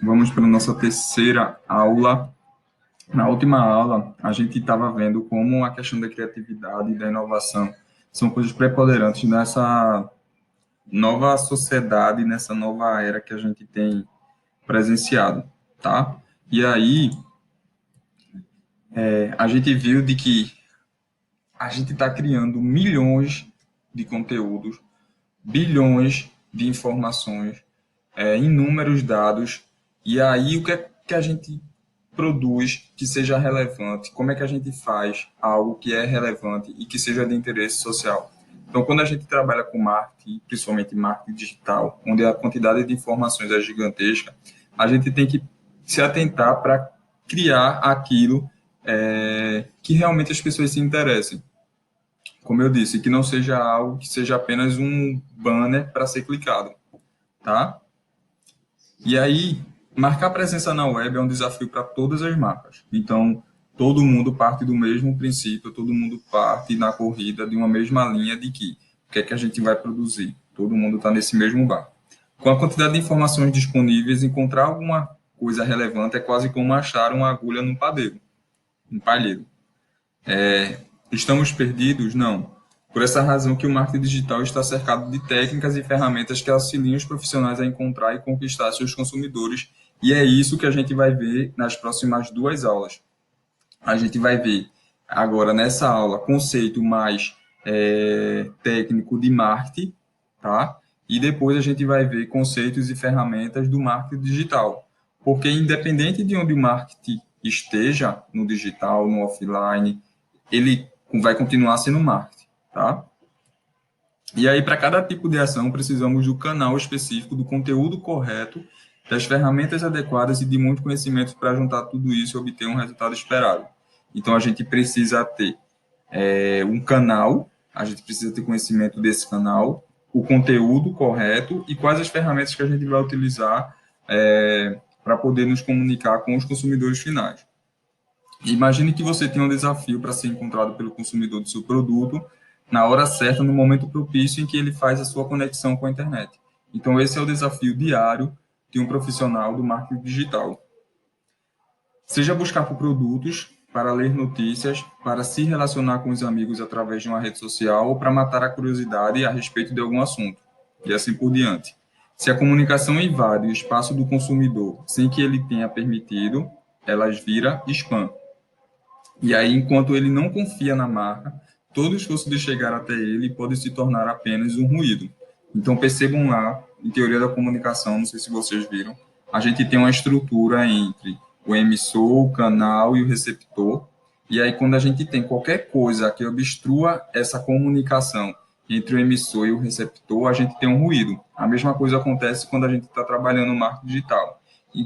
Vamos para a nossa terceira aula. Na última aula, a gente estava vendo como a questão da criatividade e da inovação são coisas preponderantes nessa nova sociedade, nessa nova era que a gente tem presenciado, tá? E aí, a gente viu de que a gente está criando milhões de conteúdos, bilhões de informações, inúmeros dados, e aí o que é que a gente produz que seja relevante? Como é que a gente faz algo que é relevante e que seja de interesse social? Então, quando a gente trabalha com marketing, principalmente marketing digital, onde a quantidade de informações é gigantesca, a gente tem que se atentar para criar aquilo que realmente as pessoas se interessem. Como eu disse, que não seja algo que seja apenas um banner para ser clicado, tá? E aí, marcar presença na web é um desafio para todas as marcas. Então, todo mundo parte do mesmo princípio, todo mundo parte na corrida de uma mesma linha de que o que é que a gente vai produzir. Todo mundo está nesse mesmo barco. Com a quantidade de informações disponíveis, encontrar alguma coisa relevante é quase como achar uma agulha num padeiro, um palheiro. Estamos perdidos? Não. Por essa razão que o marketing digital está cercado de técnicas e ferramentas que auxiliam os profissionais a encontrar e conquistar seus consumidores, e é isso que a gente vai ver nas próximas duas aulas. A gente vai ver agora nessa aula conceito mais técnico de marketing, tá? E depois a gente vai ver conceitos e ferramentas do marketing digital. Porque independente de onde o marketing esteja, no digital, no offline, ele vai continuar sendo marketing, tá? E aí, para cada tipo de ação, precisamos do canal específico, do conteúdo correto, das ferramentas adequadas e de muito conhecimento para juntar tudo isso e obter um resultado esperado. Então, a gente precisa ter um canal, a gente precisa ter conhecimento desse canal, o conteúdo correto e quais as ferramentas que a gente vai utilizar para poder nos comunicar com os consumidores finais. Imagine que você tem um desafio para ser encontrado pelo consumidor do seu produto na hora certa, no momento propício em que ele faz a sua conexão com a internet. Então, esse é o desafio diário de um profissional do marketing digital. Seja buscar por produtos, para ler notícias, para se relacionar com os amigos através de uma rede social ou para matar a curiosidade a respeito de algum assunto, e assim por diante. Se a comunicação invade o espaço do consumidor sem que ele tenha permitido, elas vira spam. E aí, enquanto ele não confia na marca, todo esforço de chegar até ele pode se tornar apenas um ruído. Então, percebam lá, em teoria da comunicação, não sei se vocês viram, a gente tem uma estrutura entre o emissor, o canal e o receptor. E aí, quando a gente tem qualquer coisa que obstrua essa comunicação entre o emissor e o receptor, a gente tem um ruído. A mesma coisa acontece quando a gente está trabalhando no marketing digital. E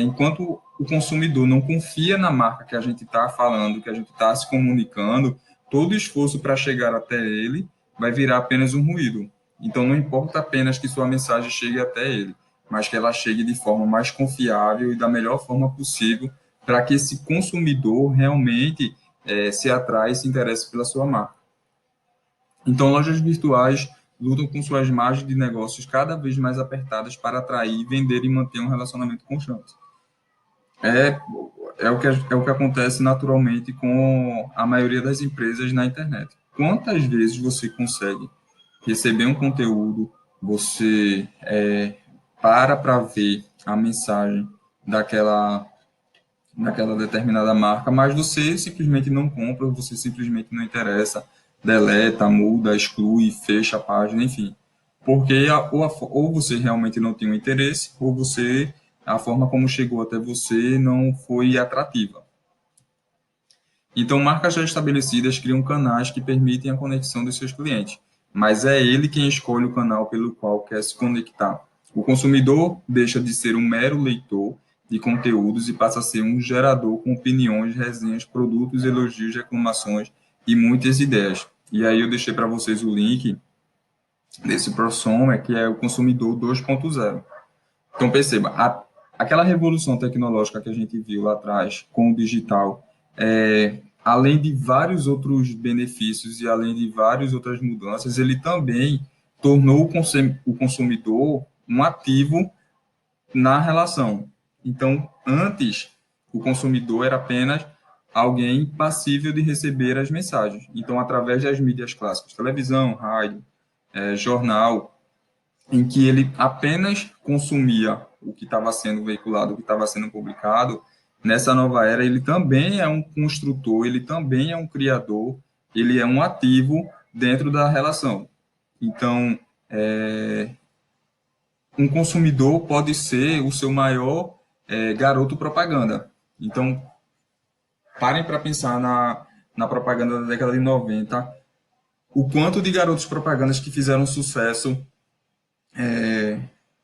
enquanto o consumidor não confia na marca que a gente está falando, que a gente está se comunicando, todo esforço para chegar até ele vai virar apenas um ruído. Então, não importa apenas que sua mensagem chegue até ele, mas que ela chegue de forma mais confiável e da melhor forma possível para que esse consumidor realmente se atraia e se interesse pela sua marca. Então, lojas virtuais lutam com suas margens de negócios cada vez mais apertadas para atrair, vender e manter um relacionamento constante. É, é o que acontece naturalmente com a maioria das empresas na internet. Quantas vezes você consegue receber um conteúdo, você para ver a mensagem daquela determinada marca, mas você simplesmente não compra, você simplesmente não interessa, deleta, muda, exclui, fecha a página, enfim. Porque ou você realmente não tem um interesse, ou a forma como chegou até você não foi atrativa. Então, marcas já estabelecidas criam canais que permitem a conexão dos seus clientes, mas é ele quem escolhe o canal pelo qual quer se conectar. O consumidor deixa de ser um mero leitor de conteúdos e passa a ser um gerador com opiniões, resenhas, produtos, elogios, reclamações e muitas ideias. E aí eu deixei para vocês o link desse prosumer, que é o consumidor 2.0. Então, perceba, aquela revolução tecnológica que a gente viu lá atrás com o digital, além de vários outros benefícios e além de várias outras mudanças, ele também tornou o consumidor um ativo na relação. Então, antes, o consumidor era apenas alguém passível de receber as mensagens. Então, através das mídias clássicas, televisão, rádio, jornal, em que ele apenas consumia o que estava sendo veiculado, o que estava sendo publicado, nessa nova era ele também é um construtor, ele também é um criador, ele é um ativo dentro da relação. Então, um consumidor pode ser o seu maior garoto propaganda. Então, parem para pensar na propaganda da década de 90, o quanto de garotos propagandas que fizeram sucesso,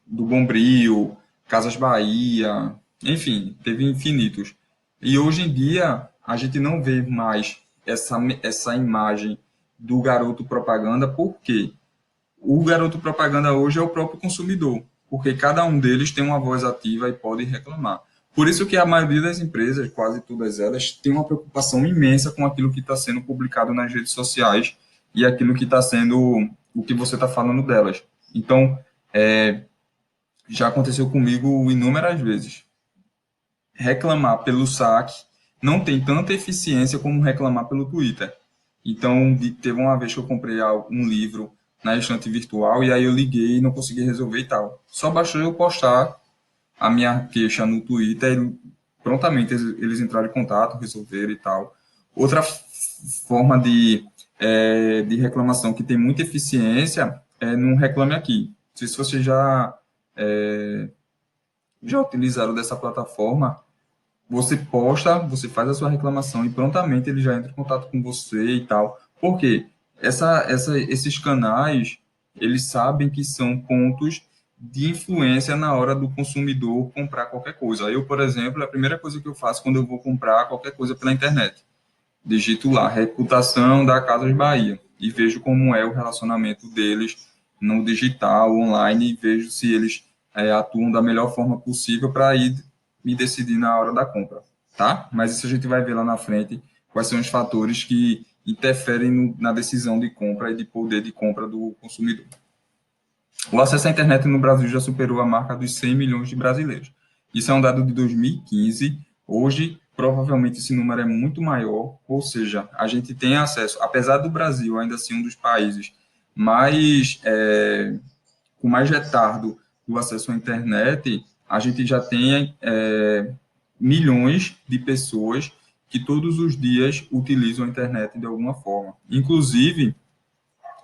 do Bombril, Casas Bahia, enfim, teve infinitos. E hoje em dia, a gente não vê mais essa imagem do garoto propaganda, por quê? O garoto propaganda hoje é o próprio consumidor, porque cada um deles tem uma voz ativa e pode reclamar. Por isso que a maioria das empresas, quase todas elas, tem uma preocupação imensa com aquilo que está sendo publicado nas redes sociais e aquilo que está sendo o que você está falando delas. Então, já aconteceu comigo inúmeras vezes. Reclamar pelo saque não tem tanta eficiência como reclamar pelo Twitter. Então, teve uma vez que eu comprei um livro na estante virtual e aí eu liguei e não consegui resolver e tal. Só bastou eu postar a minha queixa no Twitter e prontamente eles entraram em contato, resolveram e tal. Outra forma de reclamação que tem muita eficiência é no Reclame Aqui. Não sei se vocês já utilizaram dessa plataforma. Você posta, você faz a sua reclamação e prontamente ele já entra em contato com você e tal. Por quê? Esses canais, eles sabem que são pontos de influência na hora do consumidor comprar qualquer coisa. Eu, por exemplo, a primeira coisa que eu faço quando eu vou comprar qualquer coisa pela internet, digito lá, reputação da Casas Bahia, e vejo como é o relacionamento deles no digital, online, e vejo se eles atuam da melhor forma possível para ir me decidir na hora da compra, tá? Mas isso a gente vai ver lá na frente, quais são os fatores que interferem na decisão de compra e de poder de compra do consumidor. O acesso à internet no Brasil já superou a marca dos 100 milhões de brasileiros. Isso é um dado de 2015. Hoje, provavelmente, esse número é muito maior, ou seja, a gente tem acesso, apesar do Brasil ainda ser um dos países mais com mais retardo do acesso à internet, a gente já tem milhões de pessoas que todos os dias utilizam a internet de alguma forma. Inclusive,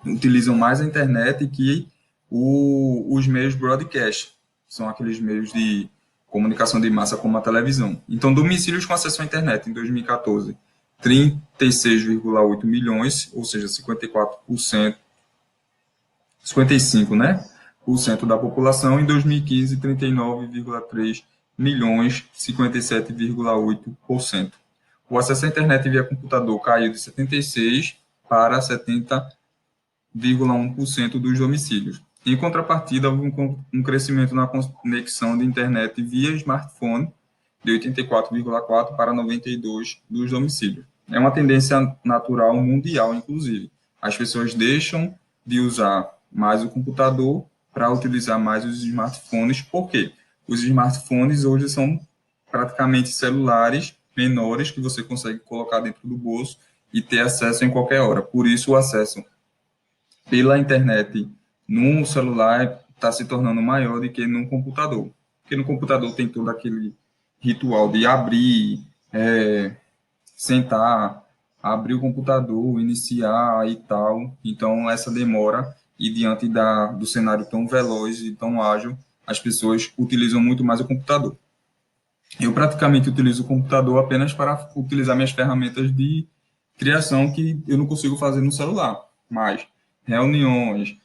utilizam mais a internet que os meios broadcast, são aqueles meios de comunicação de massa como a televisão. Então, domicílios com acesso à internet em 2014, 36,8 milhões, ou seja, 54%, 55, né? Por cento da população, em 2015, 39,3 milhões, 57,8%. O acesso à internet via computador caiu de 76 para 70,1% dos domicílios. Em contrapartida, houve um crescimento na conexão de internet via smartphone de 84,4% para 92% dos domicílios. É uma tendência natural mundial, inclusive. As pessoas deixam de usar mais o computador para utilizar mais os smartphones. Por quê? Os smartphones hoje são praticamente celulares menores que você consegue colocar dentro do bolso e ter acesso em qualquer hora. Por isso, o acesso pela internet no celular está se tornando maior do que no computador. Porque no computador tem todo aquele ritual de abrir, sentar, abrir o computador, iniciar e tal. Então, essa demora, e diante do cenário tão veloz e tão ágil, as pessoas utilizam muito mais o computador. Eu praticamente utilizo o computador apenas para utilizar minhas ferramentas de criação que eu não consigo fazer no celular. Mas reuniões,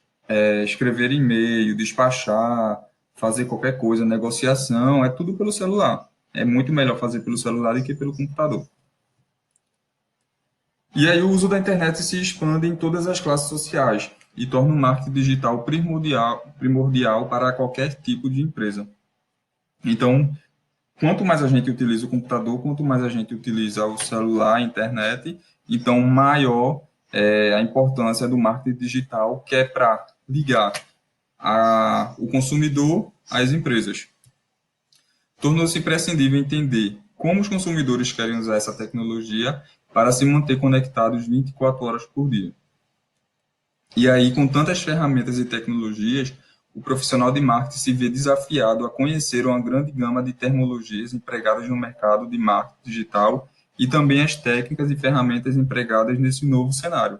escrever e-mail, despachar, fazer qualquer coisa, negociação, é tudo pelo celular. É muito melhor fazer pelo celular do que pelo computador. E aí o uso da internet se expande em todas as classes sociais e torna o marketing digital primordial para qualquer tipo de empresa. Então, quanto mais a gente utiliza o computador, quanto mais a gente utiliza o celular, a internet, então maior é a importância do marketing digital, que é para ligar o consumidor às empresas. tornou-se imprescindível entender como os consumidores querem usar essa tecnologia para se manter conectados 24 horas por dia. E aí, com tantas ferramentas e tecnologias, o profissional de marketing se vê desafiado a conhecer uma grande gama de terminologias empregadas no mercado de marketing digital e também as técnicas e ferramentas empregadas nesse novo cenário.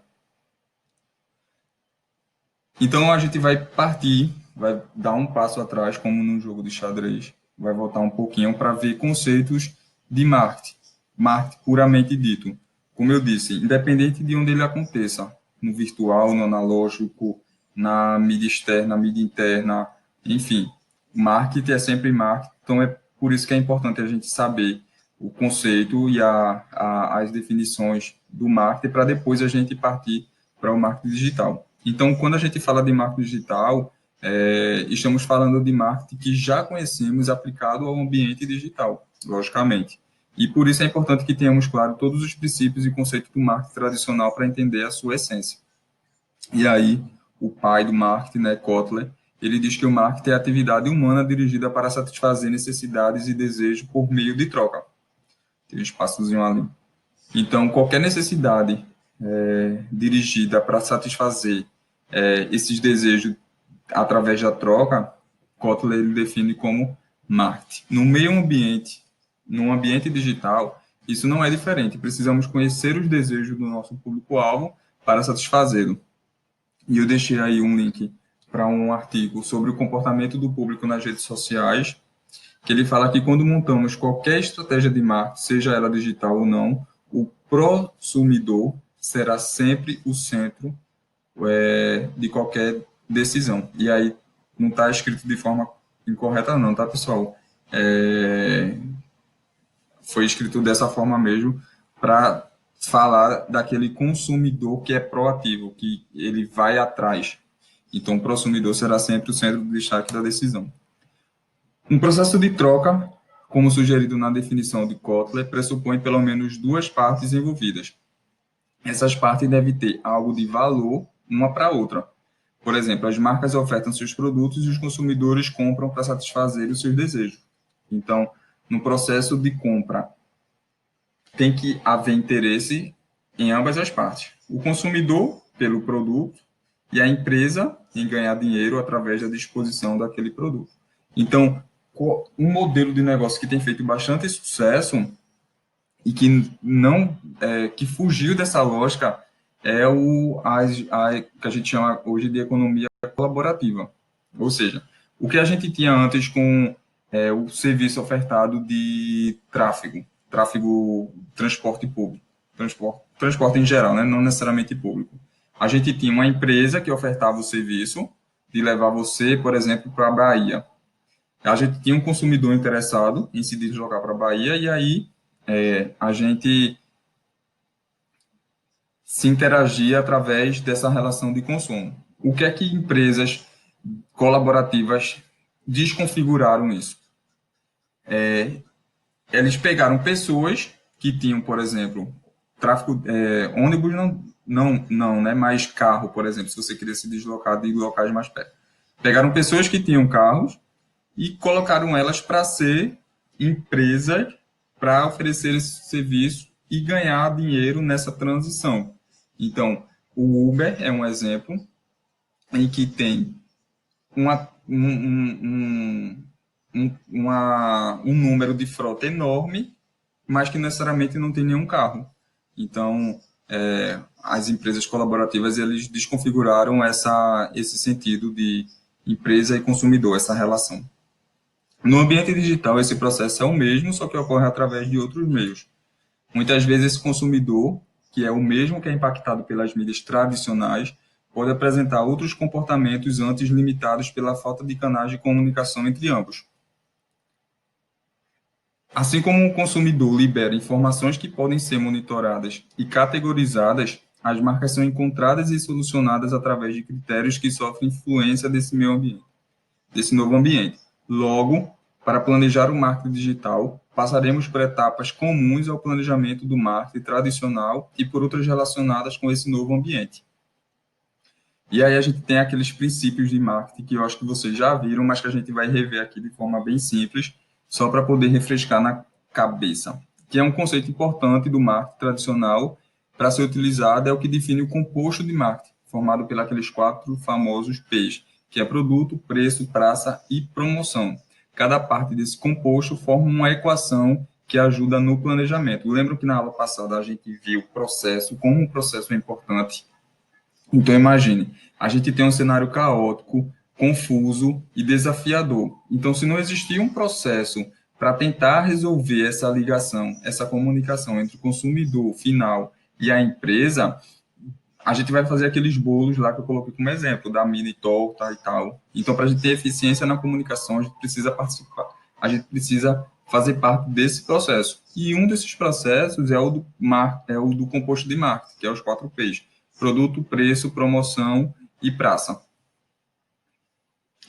Então, a gente vai partir, vai dar um passo atrás, como num jogo de xadrez, vai voltar um pouquinho para ver conceitos de marketing puramente dito. Como eu disse, independente de onde ele aconteça, no virtual, no analógico, na mídia externa, na mídia interna, enfim, marketing é sempre marketing, então é por isso que é importante a gente saber o conceito e as definições do marketing para depois a gente partir para o marketing digital. Então, quando a gente fala de marketing digital, estamos falando de marketing que já conhecemos aplicado ao ambiente digital, logicamente. E por isso é importante que tenhamos claro todos os princípios e conceitos do marketing tradicional para entender a sua essência. E aí, o pai do marketing, né, Kotler, ele diz que o marketing é a atividade humana dirigida para satisfazer necessidades e desejos por meio de troca. Tem um espaçozinho ali. Então, qualquer necessidade dirigida para satisfazer esses desejos através da troca, Kotler ele define como marketing. No meio ambiente, no ambiente digital, isso não é diferente. Precisamos conhecer os desejos do nosso público-alvo para satisfazê-lo. E eu deixei aí um link para um artigo sobre o comportamento do público nas redes sociais, que ele fala que quando montamos qualquer estratégia de marketing, seja ela digital ou não, o prosumidor será sempre o centro de qualquer decisão. E aí não está escrito de forma incorreta não, tá, pessoal? Foi escrito dessa forma mesmo para falar daquele consumidor que é proativo, que ele vai atrás. Então, o consumidor será sempre o centro do destaque da decisão. Um processo de troca, como sugerido na definição de Kotler, pressupõe pelo menos duas partes envolvidas. Essas partes devem ter algo de valor uma para a outra. Por exemplo, as marcas ofertam seus produtos e os consumidores compram para satisfazer os seus desejos. Então, no processo de compra, tem que haver interesse em ambas as partes. O consumidor, pelo produto, e a empresa em ganhar dinheiro através da disposição daquele produto. Então, um modelo de negócio que tem feito bastante sucesso e que não que fugiu dessa lógica é que a gente chama hoje de economia colaborativa. Ou seja, o que a gente tinha antes com o serviço ofertado de tráfego, transporte público, transporte em geral, né? Não necessariamente público. A gente tinha uma empresa que ofertava o serviço de levar você, por exemplo, para a Bahia. A gente tinha um consumidor interessado em se deslocar para a Bahia e aí a gente se interagia através dessa relação de consumo. O que é que empresas colaborativas desconfiguraram isso? Eles pegaram pessoas que tinham, por exemplo, tráfego, ônibus não, né? Mas carro, por exemplo, se você queria se deslocar de locais mais perto. Pegaram pessoas que tinham carros e colocaram elas para ser empresas para oferecer esse serviço e ganhar dinheiro nessa transição. Então, o Uber é um exemplo em que tem um número de frota enorme, mas que necessariamente não tem nenhum carro. Então, as empresas colaborativas eles desconfiguraram esse sentido de empresa e consumidor, essa relação. No ambiente digital, esse processo é o mesmo, só que ocorre através de outros meios. Muitas vezes, esse consumidor, que é o mesmo que é impactado pelas mídias tradicionais, pode apresentar outros comportamentos antes limitados pela falta de canais de comunicação entre ambos. Assim como o consumidor libera informações que podem ser monitoradas e categorizadas, as marcas são encontradas e solucionadas através de critérios que sofrem influência desse meio ambiente, desse novo ambiente. Logo, para planejar o marketing digital, passaremos por etapas comuns ao planejamento do marketing tradicional e por outras relacionadas com esse novo ambiente. E aí a gente tem aqueles princípios de marketing que eu acho que vocês já viram, mas que a gente vai rever aqui de forma bem simples, só para poder refrescar na cabeça, que é um conceito importante do marketing tradicional para ser utilizado, é o que define o composto de marketing, formado pelos 4 famosos P's, que é produto, preço, praça e promoção. Cada parte desse composto forma uma equação que ajuda no planejamento. Lembro que na aula passada a gente viu o processo, como o processo é importante. Então, imagine, a gente tem um cenário caótico, confuso e desafiador. Então, se não existir um processo para tentar resolver essa ligação, essa comunicação entre o consumidor final e a empresa, a gente vai fazer aqueles bolos lá que eu coloquei como exemplo, da mini torta e tal. Então, para a gente ter eficiência na comunicação, a gente precisa participar, a gente precisa fazer parte desse processo. E um desses processos é o do composto de marketing, que é os 4 P's: produto, preço, promoção e praça.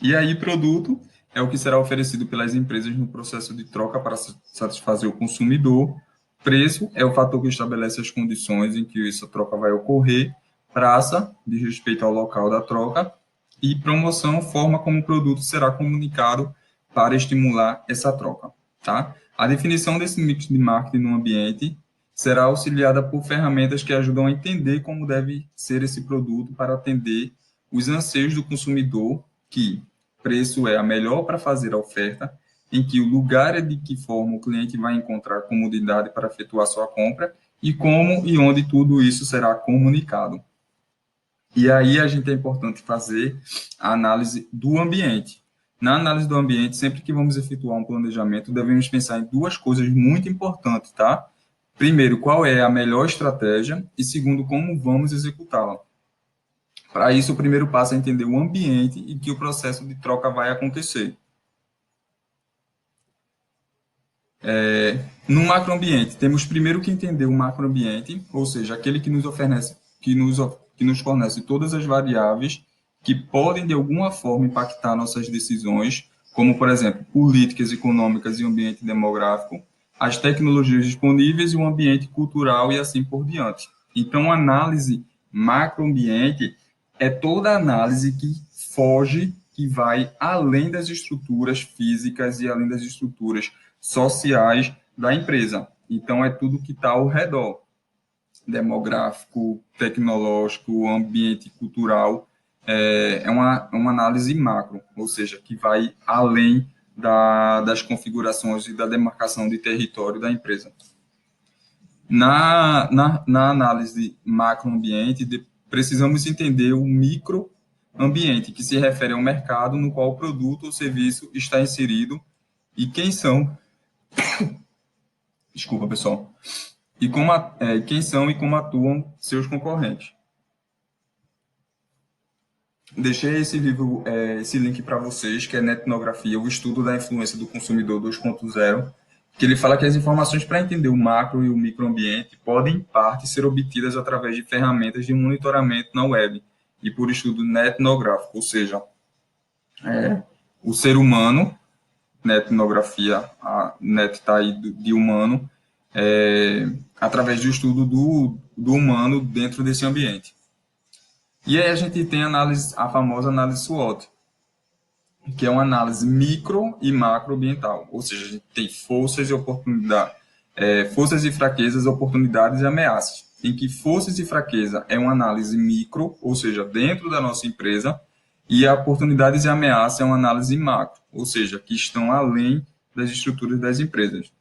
E aí, produto é o que será oferecido pelas empresas no processo de troca para satisfazer o consumidor. Preço é o fator que estabelece as condições em que essa troca vai ocorrer. Praça, diz respeito ao local da troca. E promoção, forma como o produto será comunicado para estimular essa troca. Tá? A definição desse mix de marketing no ambiente será auxiliada por ferramentas que ajudam a entender como deve ser esse produto para atender os anseios do consumidor, que preço é a melhor para fazer a oferta, em que o lugar é de que forma o cliente vai encontrar comodidade para efetuar sua compra e como e onde tudo isso será comunicado. E aí a gente é importante fazer a análise do ambiente. Na análise do ambiente, sempre que vamos efetuar um planejamento, devemos pensar em 2 coisas muito importantes, tá? Primeiro, qual é a melhor estratégia e segundo, como vamos executá-la. Para isso, o primeiro passo é entender o ambiente em que o processo de troca vai acontecer. No macroambiente, temos primeiro que entender o macroambiente, ou seja, aquele que nos oferece, que nos fornece todas as variáveis que podem, de alguma forma, impactar nossas decisões, como, por exemplo, políticas econômicas e ambiente demográfico, as tecnologias disponíveis e o ambiente cultural e assim por diante. Então, a análise macroambiente é toda análise que foge, que vai além das estruturas físicas e além das estruturas sociais da empresa. Então, é tudo que está ao redor, demográfico, tecnológico, ambiente cultural, é uma análise macro, ou seja, que vai além das configurações e da demarcação de território da empresa. Na análise macroambiente, precisamos entender o microambiente, que se refere ao mercado no qual o produto ou serviço está inserido e quem são, desculpa pessoal, e quem são e como atuam seus concorrentes. Deixei esse livro, esse link para vocês, que é Netnografia, o estudo da influência do consumidor 2.0, que ele fala que as informações para entender o macro e o microambiente podem, em parte, ser obtidas através de ferramentas de monitoramento na web e por estudo netnográfico, ou seja, o ser humano, netnografia, a net está aí de humano, através do estudo do humano dentro desse ambiente. E aí a gente tem a famosa análise SWOT, que é uma análise micro e macroambiental, ou seja, a gente tem forças e oportunidades, forças e fraquezas, oportunidades e ameaças, em que forças e fraqueza é uma análise micro, ou seja, dentro da nossa empresa, e oportunidades e ameaças é uma análise macro, ou seja, que estão além das estruturas das empresas.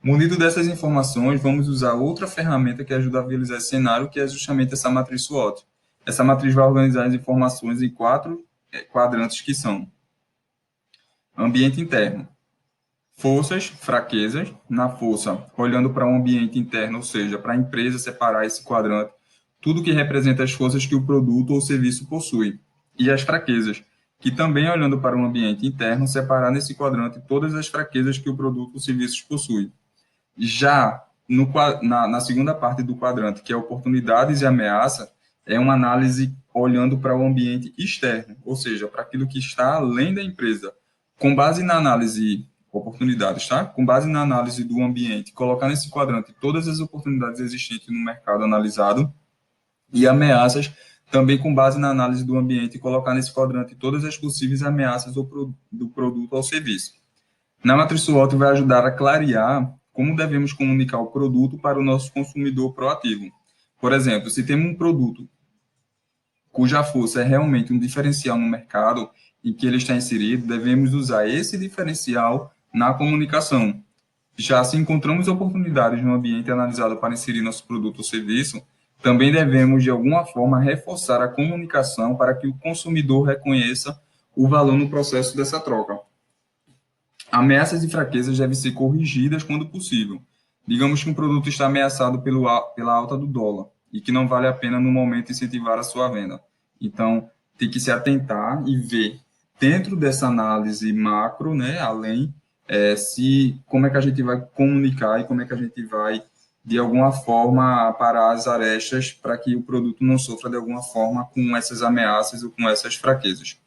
Munido dessas informações, vamos usar outra ferramenta que ajuda a visualizar esse cenário, que é justamente essa matriz SWOT. Essa matriz vai organizar as informações em 4 quadrantes que são: ambiente interno, forças, fraquezas. Na força, olhando para o ambiente interno, ou seja, para a empresa separar esse quadrante, tudo que representa as forças que o produto ou serviço possui. E as fraquezas, que também olhando para o ambiente interno, separar nesse quadrante todas as fraquezas que o produto ou serviço possui. Já na segunda parte do quadrante, que é oportunidades e ameaças, é uma análise olhando para o ambiente externo, ou seja, para aquilo que está além da empresa. Com base na análise oportunidades, tá? Com base na análise do ambiente, colocar nesse quadrante todas as oportunidades existentes no mercado analisado e ameaças, também com base na análise do ambiente, colocar nesse quadrante todas as possíveis ameaças do produto ou serviço. Na matriz SWOT vai ajudar a clarear como devemos comunicar o produto para o nosso consumidor proativo. Por exemplo, se temos um produto cuja força é realmente um diferencial no mercado em que ele está inserido, devemos usar esse diferencial na comunicação. Já se encontramos oportunidades no ambiente analisado para inserir nosso produto ou serviço, também devemos, de alguma forma, reforçar a comunicação para que o consumidor reconheça o valor no processo dessa troca. Ameaças e fraquezas devem ser corrigidas quando possível. Digamos que um produto está ameaçado pela alta do dólar e que não vale a pena no momento incentivar a sua venda. Então, tem que se atentar e ver dentro dessa análise macro, né, além se como é que a gente vai comunicar e como é que a gente vai de alguma forma parar as arestas para que o produto não sofra de alguma forma com essas ameaças ou com essas fraquezas.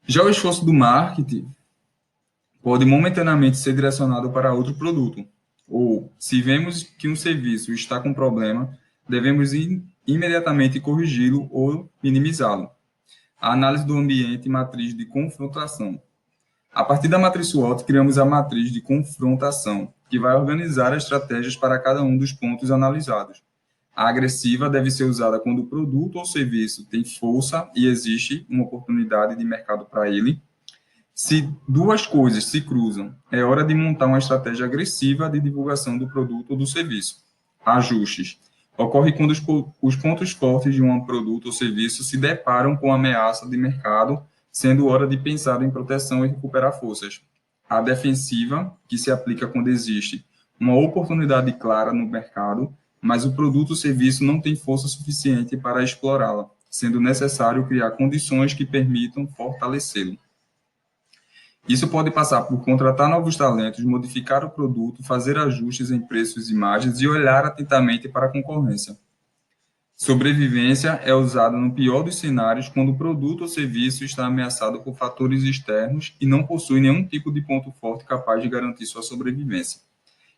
Já o esforço do marketing pode momentaneamente ser direcionado para outro produto. Ou, se vemos que um serviço está com problema, devemos imediatamente corrigi-lo ou minimizá-lo. A análise do ambiente e matriz de confrontação. A partir da matriz SWOT, criamos a matriz de confrontação, que vai organizar as estratégias para cada um dos pontos analisados. A agressiva deve ser usada quando o produto ou serviço tem força e existe uma oportunidade de mercado para ele. Se duas coisas se cruzam, é hora de montar uma estratégia agressiva de divulgação do produto ou do serviço. Ajustes. Ocorre quando os pontos fortes de um produto ou serviço se deparam com ameaça de mercado, sendo hora de pensar em proteção e recuperar forças. A defensiva, que se aplica quando existe uma oportunidade clara no mercado, mas o produto ou serviço não tem força suficiente para explorá-la, sendo necessário criar condições que permitam fortalecê-lo. Isso pode passar por contratar novos talentos, modificar o produto, fazer ajustes em preços e margens e olhar atentamente para a concorrência. Sobrevivência é usada no pior dos cenários quando o produto ou serviço está ameaçado por fatores externos e não possui nenhum tipo de ponto forte capaz de garantir sua sobrevivência.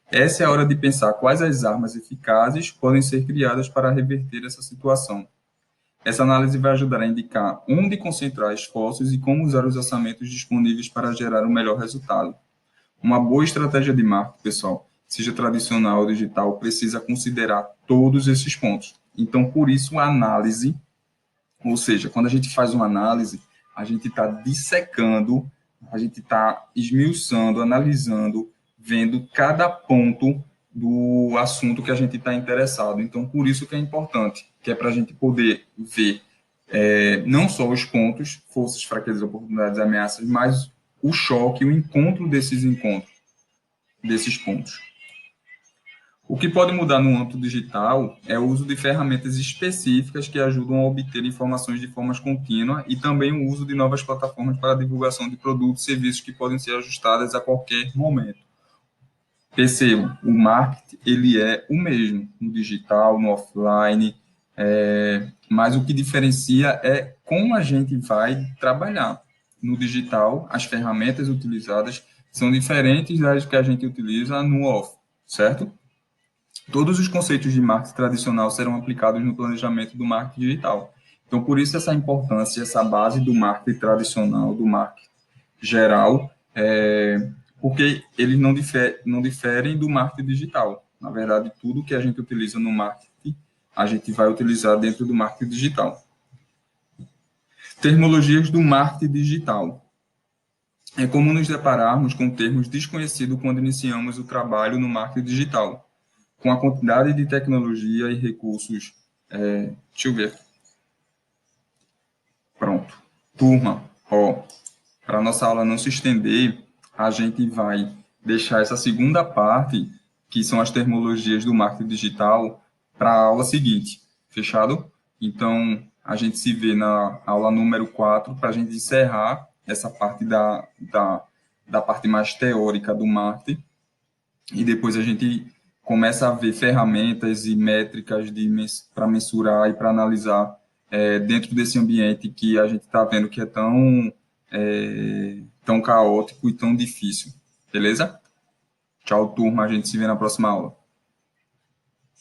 Essa é a hora de pensar quais as armas eficazes podem ser criadas para reverter essa situação. Essa análise vai ajudar a indicar onde concentrar esforços e como usar os orçamentos disponíveis para gerar o melhor resultado. Uma boa estratégia de marketing, pessoal, seja tradicional ou digital, precisa considerar todos esses pontos. Então, por isso, a análise, ou seja, quando a gente faz uma análise, a gente está dissecando, a gente está esmiuçando, analisando, vendo cada ponto do assunto que a gente está interessado. Então, por isso que é importante, que é para a gente poder ver não só os pontos, forças, fraquezas, oportunidades, ameaças, mas o choque, o encontro desses encontros, desses pontos. O que pode mudar no âmbito digital é o uso de ferramentas específicas que ajudam a obter informações de forma contínua e também o uso de novas plataformas para a divulgação de produtos e serviços que podem ser ajustadas a qualquer momento. Percebam, o marketing ele é o mesmo no digital, no offline, mas o que diferencia é como a gente vai trabalhar. No digital, as ferramentas utilizadas são diferentes das que a gente utiliza no off, certo? Todos os conceitos de marketing tradicional serão aplicados no planejamento do marketing digital. Então, por isso essa importância, essa base do marketing tradicional, do marketing geral, porque eles não diferem do marketing digital. Na verdade, tudo que a gente utiliza no marketing, a gente vai utilizar dentro do marketing digital. Terminologias do marketing digital. É comum nos depararmos com termos desconhecidos quando iniciamos o trabalho no marketing digital. Com a quantidade de tecnologia e recursos. Deixa eu ver aqui. Pronto. Turma, para a nossa aula não se estender, a gente vai deixar essa segunda parte, que são as terminologias do marketing digital, para a aula seguinte. Fechado? Então, a gente se vê na aula número 4 para a gente encerrar essa parte da parte mais teórica do marketing e depois a gente começa a ver ferramentas e métricas para mensurar e para analisar dentro desse ambiente que a gente está vendo que é tão caótico e tão difícil. Beleza? Tchau, turma. A gente se vê na próxima aula.